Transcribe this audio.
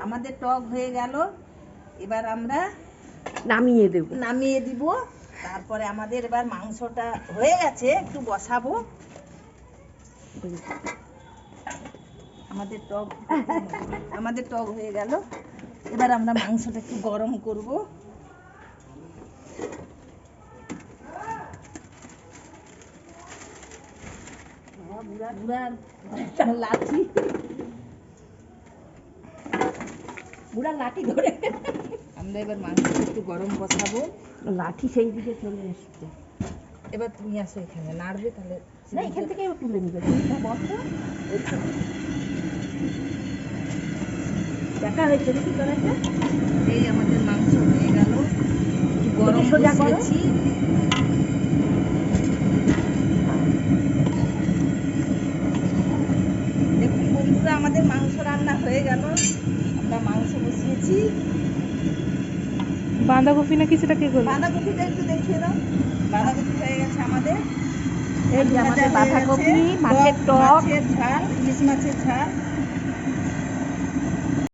আমাদের টক হয়ে গেল, এবার আমরা নামিয়ে দিব। তারপরে আমাদের এবার মাংসটা হয়ে গেছে, একটু বসাবো। আমাদের টক হয়ে গেল, এবার আমরা মাংসটা একটু গরম করব। বুড়া লাঠি ধরে আমরা এবার মাংসটা একটু গরম বসাবো। লাঠি সেই দিকে চলে এসছে। এবার তুমি আসো এখানে, নাড়বে তাহলে না, এখান থেকে তুলে নিবে। দেখা হয়েছে নাকি কড়াইটা? এই আমাদের মাংস হয়ে গেল, গরম বসিয়েছি। দেখুন বন্ধুরা, আমাদের মাংস রান্না হয়ে গেল। আমরা মাংস বসিয়েছি। বাঁধাকপি না কিছুটা কি করবে? বাঁধাকপিটা একটু দেখিয়ে দাও। বাঁধাকপি হয়ে গেছে আমাদের। এই যে আমাদের বাঁধাকপি, মাছের টক, মাছের ঝাল, ইলিশ মাছের ঝাল।